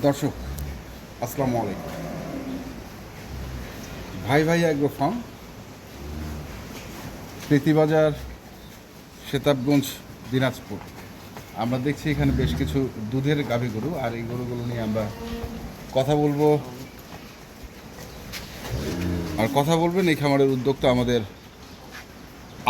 দর্শক আসসালামু আলাইকুম। ভাই ভাই অ্যাগ্রো ফার্ম, প্রীতিবাজার, সেতাবগঞ্জ, দিনাজপুর। আমরা দেখছি এখানে বেশ কিছু দুধের গাভী গরু, আর এই গরুগুলো নিয়ে আমরা কথা বলবো। আর কথা বলবেন এই খামারের উদ্যোক্তা আমাদের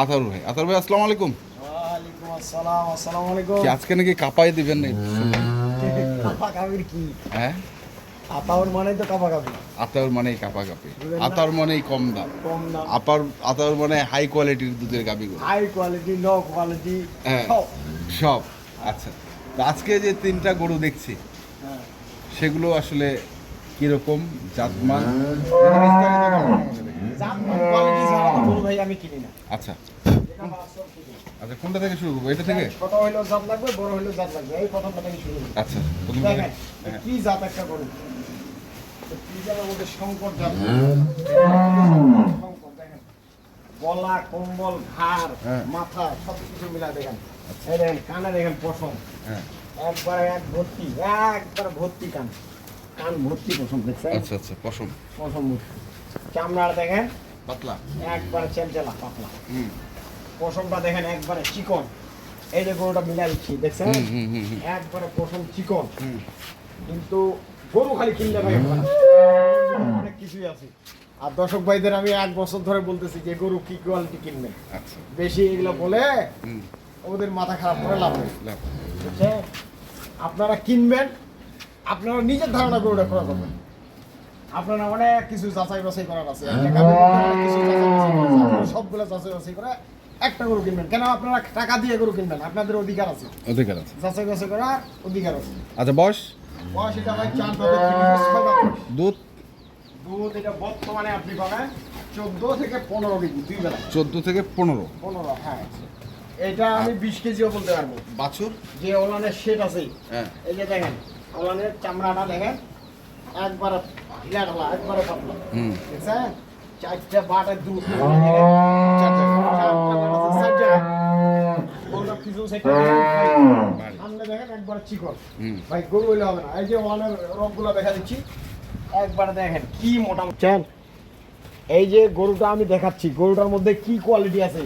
আতাউর ভাই। আতাউর ভাই আসসালামু আলাইকুম। ওয়ালাইকুম আসসালাম। আসসালামু আলাইকুম। কি আজকে নাকি কাপাই দিবেন না? কাপা কাপির কি? হ্যাঁ, আতাউর মানে তো কাপা কাপি। আতাউর মানেই কাপা কাপি, আতাউর মানেই কম দাম, কম দাম। আতাউর মানে হাই কোয়ালিটির দুধের গাভী গরু। হাই কোয়ালিটি, লো কোয়ালিটি, হ্যাঁ, সব। আচ্ছা, তো আজকে যে তিনটা গরু দেখছি সেগুলো আসলে কিরকম জাতমান? কোয়ালিটি ছাড়া তো গরু ভাই আমি কিনি না। আচ্ছা আচ্ছা, কোনটা থেকে শুরু করবো? এটা থেকে? ছোট হইলেও জাত লাগবে, বড় হইলেও জাত লাগবে। এই প্রথমটা থেকে শুরু করি। আচ্ছা, প্রথম দেখেন হ্যাঁ। কি জাত একটা গরু। কি জাতের মধ্যে শঙ্কর জাত। শঙ্কর দেখেন, গলা, কম্বল, ঘাড়, হ্যাঁ। মাথা সবকিছু মিলা দেখেন। এই দেখেন কানে দেখেন পশম, হ্যাঁ, একবারে এক ভর্তি, একবার ভর্তি কান, কান ভর্তি পশম দেখছেন? আচ্ছা আচ্ছা, পশম পশম ভর্তি। চামড়াটা দেখেন পাতলা। একবারে চেলচেলা পাতলা। হুম পশমটা দেখেন একবারে চিকন। এই যে গরুটা মিলাই দিচ্ছি দেখছেন, একবারে পশম চিকন। কিন্তু গরু খালি কিনলে ভাই হবে না, অনেক কিছুই আছে। আর দর্শক ভাইদের আমি 1 বছর ধরে বলতেছি যে গরু কি কোয়ালিটি কিনবেন। আচ্ছা, বেশি এগুলো বলে ওদের মাথা খারাপ করে লাভ নেই। লাভ। বুঝছেন? আপনারা কিনবেন, আপনারা নিজের ধারণা গরুটা ক্রয় করবেন। আপনারা অনেক কিছু যাচাই বাছাই করার আছে, একটা গাভীর মধ্যে অনেক কিছু যাচাই বাছাই করার আছে। আপনারা সবগুলো যাচাই বাছাই করে একটা গরু কিনবেন। কেন? আপনারা টাকা দিয়ে গরু কিনবেন, আপনাদের অধিকার আছে, অধিকার আছে। যাচাই বাছাই করার অধিকার আছে। আচ্ছা, বয়স? বয়স এটা ভাই 4 দাঁতের থেকে 6 দাঁত বয়স। দুধ? দুধ এটা বর্তমানে আপনি পাবেন 14 থেকে 15 কেজি, 2 বেলা। 14 থেকে 15। 15, হ্যাঁ। এটা আমি 20 কেজিও বলতে পারবো। বাছুর? যে ওলানের শেড আছে, হ্যাঁ, এই যে দেখেন ওলানের চামড়াটা দেখেন একবারে ঢিলা ঢালা, একবারে পাতলা। দেখছেন? 4টা বাটের দুধ। গরুটা পিছন সাইডটা দেখেন, সামনে দেখেন একবারে চিকন। ভাই গরু হইলে হবে না। এই যে ওলানের রগগুলো দেখা দিচ্ছি, একবারে দেখেন কি মোটা। এই যে গরুটা আমি দেখাচ্ছি, গরুটার মধ্যে কি কোয়ালিটি আছে,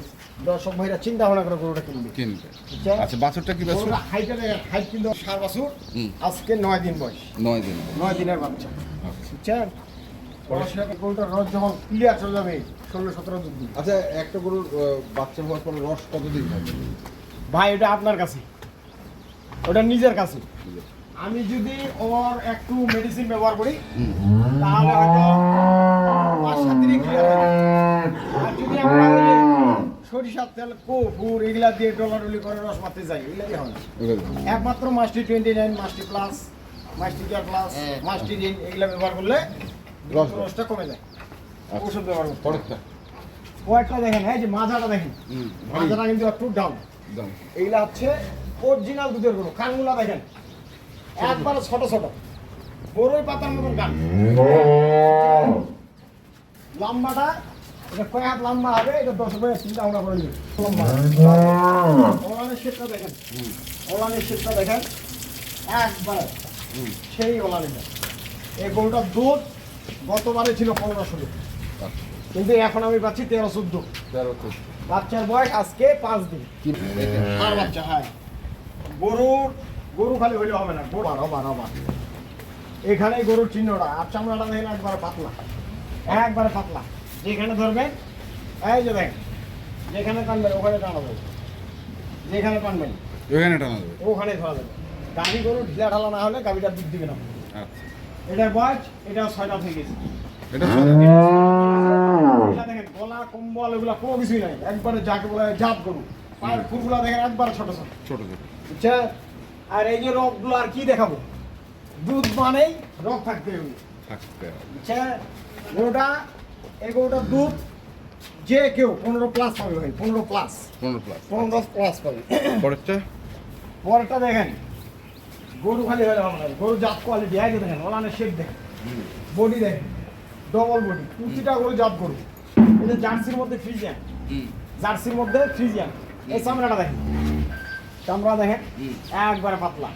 দর্শক ভাইরা চিন্তা ভাবনা করে গরুটা কিনবে। কিনবে। আচ্ছা, বাছুরটা কি বাছুর? গরুটা হাইটটা দেখেন, হাইট কিন্তু 7 বছর, আজকে 9 দিন বয়স, 9 দিন। 9 দিনের বাচ্চা। আচ্ছা বুঝছেন? গরুটার রস যখন ক্লিয়ার চলে যাবে 16-17 দুধ দিন। আচ্ছা, একটা গরুর বাচ্চা হওয়ার পরে রস কতদিন থাকে? ভাই ওটা আপনার কাছে, ওটা নিজের কাছে। আমি যদি ওর একটু মেডিসিন ব্যবহার করি তাহলে হয়তো 5-7 দিনে ক্লিয়ার হয়ে যাবে। আর যদি আমরা ওই যে সরিষার তেল, কপুর এগুলা দিয়ে ডলাডলি করে রস মারতে যাই, এগুলাই হয় না। একমাত্র মাস্টি 29, মাস্টি প্লাস, মাস্টি কেয়ার প্লাস, মাস্টি রিন এগুলা ব্যবহার করলে রসটা কমে যায়। ওষুধ ব্যবহার করতে পরেরটা? কয়েকটা দেখেন, এই যে মাজাটা দেখেন, মাজাটা কিন্তু একটু ডাউন। এইগুলা হচ্ছে অরিজিনাল দুধের গরু। কানগুলা দেখেন একবারে ছোট ছোট, বড়ই পাতার মতন কান। লম্বাটা এটা কয় হাত লম্বা হবে, এটা 10 বছর চিন্তা ভাবনা করে নিন। লম্বা ওলানের শেপটা দেখেন, ওলানের শেপটা দেখেন একবারে সেই ওলানের। এই গরুটার দুধ গতবারে ছিল 15-16, কিন্তু এখন আমি পাচ্ছি 13-14। বাচ্চার বয়স আজকে 5 দিন। আর বাচ্চা, হ্যাঁ। গরু খালি হইলে হবে না, আবার এখানে গরুর চিহ্নটা আর চামড়াটা দেখেন একবারে পাতলা, একবারে পাতলা। যেখানে ধরবেন, এই যে দেখেন, যেখানে টানবেন ওখানে টানা যাবে, যেখানে টানবেন ওখানে টানা যাবে, ওখানে ধরা যাবে। গাভী গরু ঢিলা ঢালা না হলে গাভীটা দুধ দিবে না। আচ্ছা, এটার বয়স এটা 6টা থেকে গেছে। এটা এটা দেখেন গলা, কম্বল এগুলা কোনো কিছুই নাই, একবারে যাকে বলে জাত গরু। পায়ের ফুলগুলা দেখেন একবারে ছোট ছোট, ছোট ছোট। বুঝছে? আর এই যে রগগুলো আর কি দেখাবো, দুধ মানেই রগ থাকতে হবে, বুঝছে? গরুটা, এই গরুটার দুধ যে কেউ 15 প্লাস পাবে ভাই, 15 প্লাস, 15 প্লাস পাবে। পরেরটা? পরেরটা দেখেন, গরু খালি হলে হবে না, গরু জাত কোয়ালিটি। এই যে দেখেন ওলানের শেপ দেখেন, বডি দেখেন, ডবল বডি, প্রতিটা গরু জাত গরু। এটা জার্সির মধ্যে ফ্রিজিয়ান, জার্সির মধ্যে ফ্রিজিয়ান। এই চামড়াটা দেখেন, চামড়া দেখেন একবারে পাতলা,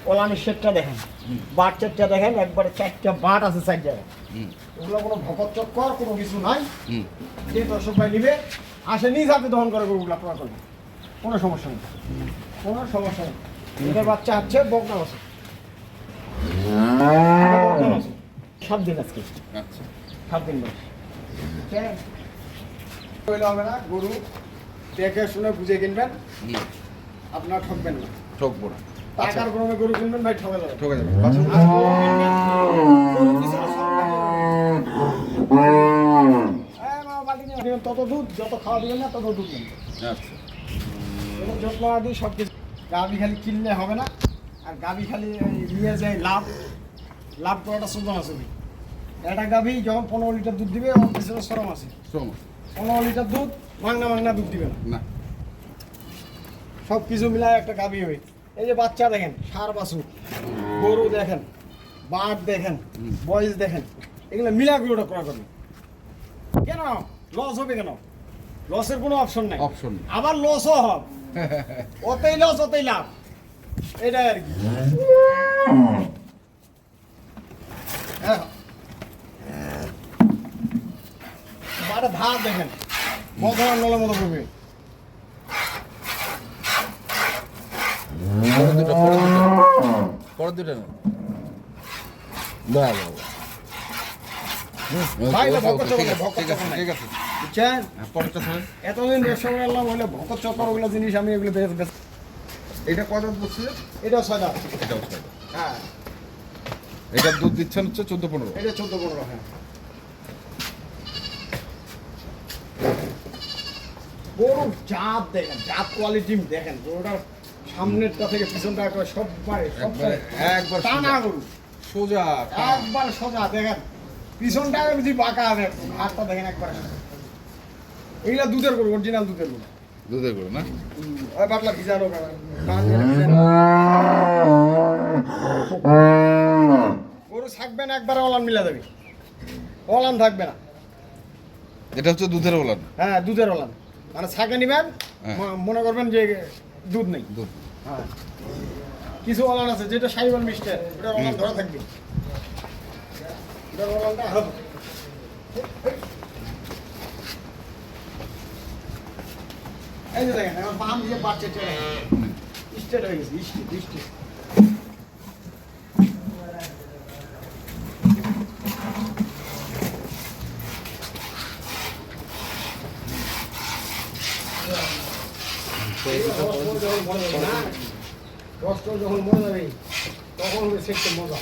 ওলানের শেডটা দেখেন, বাট চারটা দেখেন, একবারে 4টা বাট আছে 4 জায়গায়। হুম ওগুলো কোনো ভকত চক্কর কোনো কিছু নাই। হুম যে দর্শক ভাই নিবে আসে নিজ হাতে দহন করে গরুগুলো আপনারা করবে, কোনো সমস্যা নেই, কোনো সমস্যা নেই। এটার বাচ্চা হচ্ছে বকনা আছে, 7 দিন আজকে, আচ্ছা 7 দিন বয়স। হইলে হবে না, গরু দেখে শুনে বুঝে কিনবেন, হুম আপনার ঠকবেন না। ঠকবো না। আচ্ছা টাকার গরমে গরু কিনবেন ভাই, ঠকে যাবে। ঠকে যাবে। বাছুর আর গরু কিনবেন, গরুর পিছনে সব তত দুধ, যত খাওয়া দিবেন না তত দুধ নেবেন। আচ্ছা এবার যত্ন দিই সব কিছু। গাভি খালি কিনলে হবে না, আর গাভি খালি নিয়ে যায় লাভ, লাভ করাটা সুন্দর আছে। একটা গাভি যখন 15 লিটার দুধ দিবে ওর পিছনে শ্রম আছে। সময় 15 লিটার দুধ মাংনা দুধ দিবে না, না। সব কিছু মিলায় একটা গাভি হবে। এই যে বাচ্চা দেখেন, ষাঁড় বাছুর, গরু দেখেন, বাট দেখেন, বয়স দেখেন, এগুলো মিলা গরুটা করা করবে। কেন লস হবে কেন? লসের কোনো অপশন নাই, অপশন নেই। আবার লসও হবে, ওতেই লস ওতেই লাভ, এটাই আর কি। হ্যাঁ, বাটা ভাত দেখেন, মধুর নলের মতো করবে। পরের দুটো না। দাও দাও। ভাই, এটা ভকত ঠিক চক্কর, আছে, ভকত ঠিক আছে, চক্কর নাই। ঠিক আছে। বুঝছেন? হ্যাঁ, পরেরটা ছাড়েন। এতদিন ব্যবসা করে এলাম, হইলে ভকত চক্কর ওগুলো জিনিস আমি এগুলো এটা কত বলছে? এটা 6 দাম। এটাও ছয়। হ্যাঁ, এটার দুধ দিচ্ছেন হচ্ছে 14-15। এটা 14-15। হ্যাঁ, গরুর জাত দেখেন, জাত কোয়ালিটি দেখেন, গরুটার সামনেরটা থেকে পিছনটা একবার সব পারে, সব একবারে একবার টানা গরু, সোজা একবার সোজা দেখেন, পিছনটা যদি বাঁকা আছে, হাতটা দেখেন একবার। এগুলা দুধের গরু, অরিজিনাল দুধের গরু। দুধের করে না? ওই বাটলা ভিজানো গরু থাকবে না, একবারে অলান মিলা যাবে, অলান থাকবে না। এটা হচ্ছে দুধের ওলান। হ্যাঁ, দুধের অলান, মানে ছাকে নিবেন, হ্যাঁ। মনে করবেন যে দুধ নেই। দুধ। হ্যাঁ, কিছু অলান আছে যেটা সাইবল মিস্টার, ওটার অলান ধরা থাকবে, ওটার অলানটা হবে। এই যে দেখেন, আমার পাম দিয়ে বাচ্চা স্টেট হয়ে গেছে, স্টেট। কষ্ট যখন মরে যাবে তখন হবে সেটা মজা।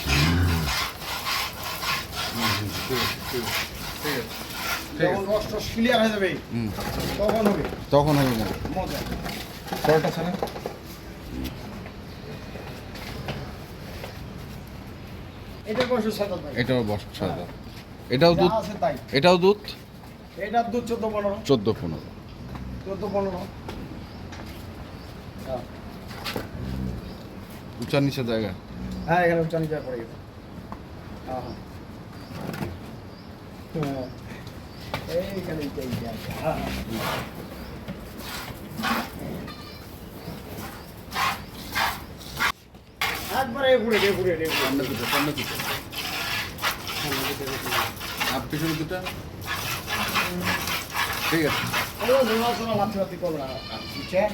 ঠিক আছে। যখন কষ্ট ক্লিয়ার হয়ে যাবে হুম। তখন হবে তখন হবে না। মজা। পরেরটা ছাড়েন। এটা বয়স 7 ভাই, এটাও বস সাদা। এটাও যা দুধ। আছে তাই। এটাও দুধ এটার দুধ 14-15। 14-15। 14-15। উঁচা নিচে জায়গা। হ্যাঁ, এখানে উচ্চানি যা পড়ে গেছে। হ্যাঁ, হ্যাঁ, এইখানে এই জায়গা। হ্যাঁ, একবারে ঘুরে সামনে দুটো, সামনে দুটো। আর পিছনে দুটো। ঠিক আছে। লাফি করবে না, বুঝছেন?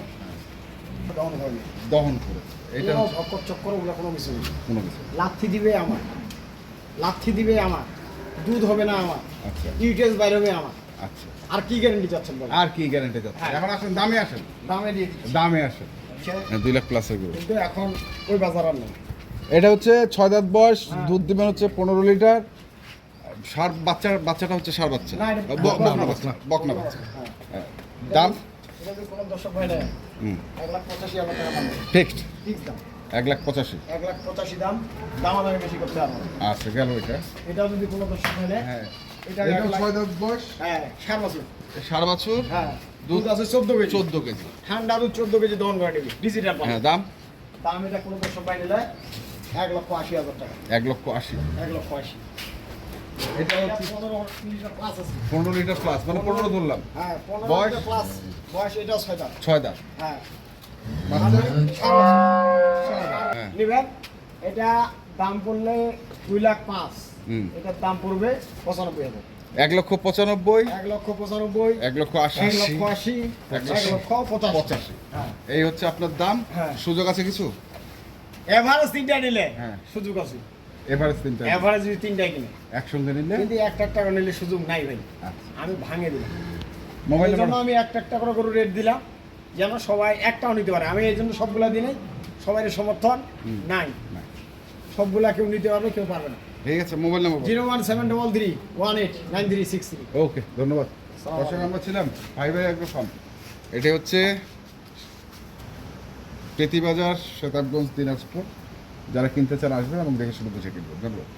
দহন করবে, দহন করে। এটা কোনো হচ্ছে ভক্কর চক্কর ওগুলো কোনো কিছু নেই। কোনো কিছু। লাথি দিবে আমার, লাথি দিবে আমার, দুধ হবে না আমার, আচ্ছা ইউটেস বাইরে হবে আমার। আচ্ছা। আর কি গ্যারেন্টি চাচ্ছেন বলেন? আর কি গ্যারান্টি যাচ্ছে? হ্যাঁ। এখন আসেন, দামে আসেন। দামে দিয়ে দিচ্ছি, দামে আসেন। বুঝছেন? 2 লাখ প্লাসের গরু। কিন্তু এখন ওই বাজার আর নেই। এটা হচ্ছে 6 দাঁত বয়স, হ্যাঁ। দুধ দিবেন হচ্ছে 15 লিটার। ষাঁড় বাচ্চাটা হচ্ছে ষাঁড় বাচ্চা। না, এটা বকনা বাচ্চা, বকনা বাচ্চা। হ্যাঁ। হ্যাঁ। দাম এটা যদি কোনো দর্শক ভাই নেয়, 1,85,000 টাকা দাম, ফিক্সড ঠিক দাম। 1,85,000। 1,85,000 দাম, দামাদামি বেশি করতে হবে না। আচ্ছা গেল এটা। এটাও যদি কোনো দর্শক ভাই নেয়, হ্যাঁ। এটা এটা 1,00,000 6 দাঁত বয়স, হ্যাঁ, 7 বছর। ষাঁড় বাছুর, হ্যাঁ, দুধ দুধ আছে 14 কেজি। 14 কেজি। ঠান্ডা দুধ 14 কেজি দহন করে নিবি, ডিজিটাল হ্যাঁ, দাম দাম এটা কোনো দর্শক ভাই নিলে 1,80,000 টাকা, 1,80,000। 1,80,000। এটা এটা হচ্ছে 15 লিটার প্লাস আছে। 15 লিটার প্লাস, মানে 15 ধরলাম। হ্যাঁ, 15 বয়স? লিটার প্লাস, বয়স এটাও 6 দাম। 6 দাঁত। হ্যাঁ, বাচ্চা হ্যাঁ। নিবেন এটা দাম পড়লে 2,05,000 হুম। এটার দাম পড়বে 95,000 1,95,000 1,95,000 1,80,000 1,80,000 1,85,000 হ্যাঁ এই হচ্ছে আপনার দাম হ্যাঁ। সুযোগ আছে কিছু এভারেজ তিনটা নিলে হ্যাঁ। সুযোগ আছে এভারেজ তিনটা এভারেজ যদি তিনটাই কিনে একসঙ্গে নিলে কিন্তু একটা টাকা নিলে সুযোগ নাই ভাই আচ্ছা। আমি ভাঙে দিলাম মোবাইল এই জন্য নাম্বার আমি একটা করে গরু রেট দিলাম যেন সবাই একটাও নিতে পারে আমি এই জন্য সবগুলা দিই নাই সবাই সমর্থন নাই নাই। সবগুলা কেউ নিতে পারবে কেউ পারবে না ঠিক আছে মোবাইল নাম্বার 01733 189363 ওকে ধন্যবাদ দর্শক আমরা ছিলাম ভাই এগ্রো ফার্ম এটা হচ্ছে প্রীতিবাজার শতাবগঞ্জ দিনাজপুর যারা কিনতে চান আসবেন এবং দেখে শুনে বুঝে কিনবেন ধন্যবাদ